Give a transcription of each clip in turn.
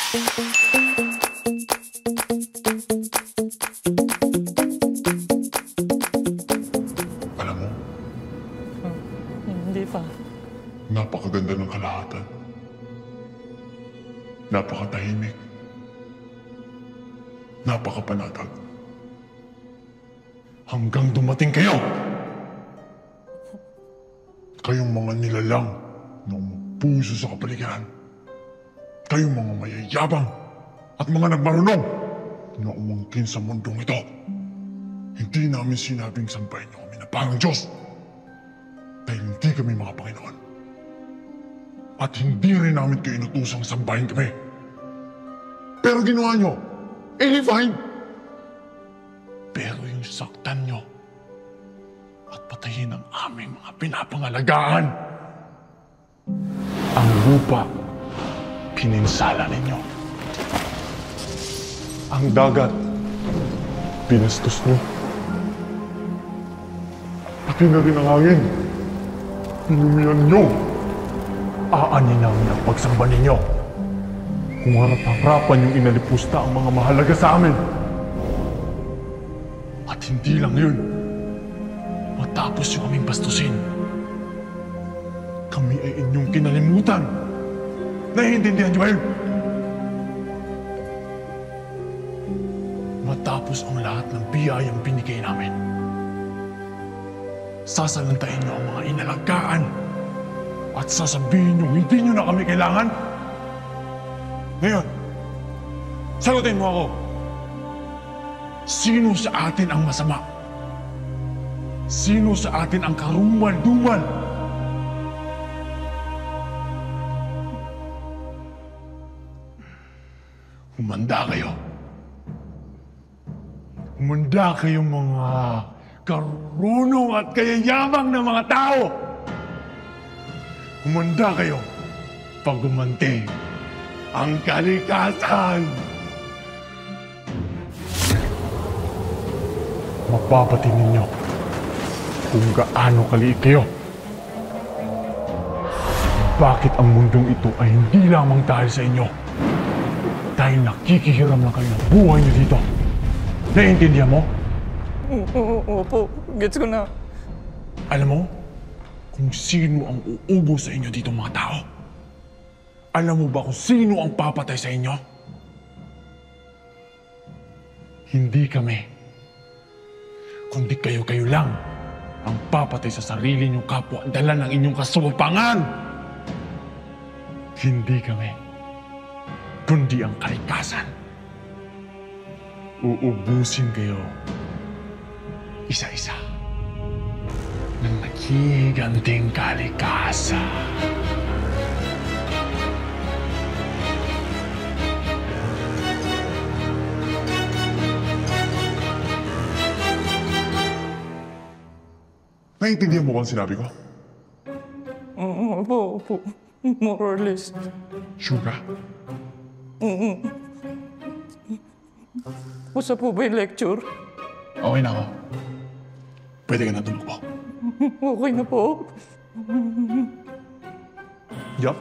Alam mo, Hindi pa. napakaganda ng kalahatan. Napakatahimik. Napakapanatag. Hanggang dumating kayo! Kayong mga nilalang na umupuso sa kapaligiran. Kayong mga mayayabang at mga nagmarunong na umangkin sa mundong ito. Hindi namin sinabing sampahin niyo kami na parang Diyos. Dahil hindi kami mga Panginoon. At hindi rin namin kayo inutusang sambahin kami. Pero ginawa niyo, fine. Pero yung saktan niyo at patayin ang aming mga pinapangalagaan. Ang lupa, pininsala ninyo. Ang dagat, binastos niyo. Pati na rin ang hangin. Inumihan niyo. Aanin namin ang pagsamba ninyo. Kung harap-harapan yung inalipusta ang mga mahalaga sa amin. At hindi lang yun. Matapos yung aming bastusin, kami ay inyong kinalimutan. Naiintindihan niyo ngayon? Matapos ang lahat ng biyayang binigay namin, sasalantain niyo ang mga inalagaan at sasabihin niyo hindi niyo na kami kailangan? Ngayon, sagutin mo ako. Sino sa atin ang masama? Sino sa atin ang karumal-dumal? Humanda kayo. Humanda kayong mga karunong at kayayamang na mga tao. Humanda kayo pag gumanti ang kalikasan. Mapapatin ninyo kung gaano kaliit kayo. Bakit ang mundong ito ay hindi lamang dahil sa inyo? Dahil nakikihiram lang kayo ng buhay niyo dito. Naiintindihan mo? Opo, gets ko na. Alam mo kung sino ang uubo sa inyo dito mga tao? Alam mo ba kung sino ang papatay sa inyo? Hindi kami. Kundi kayo-kayo lang ang papatay sa sarili niyong kapwa dala ng inyong kasuwapangan. Hindi kami. Kundi ang kalikasan. Uubusin kayo isa-isa ng nagiganting kalikasan. Naiintindihan mo ba ang sinabi ko? Opo. More or less. Sure ka? Basta po ba yung lecture? Okay na ako. Pwede ka na tumakbo. Okay na po. Yup.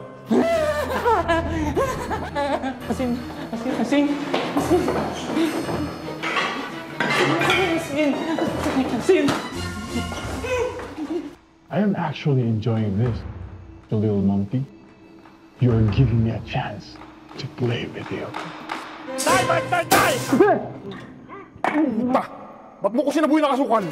Asin. I am actually enjoying this, the little monkey. You are giving me a chance to play with you. Tay! Ba't mo ko sinabuhin ng asukal?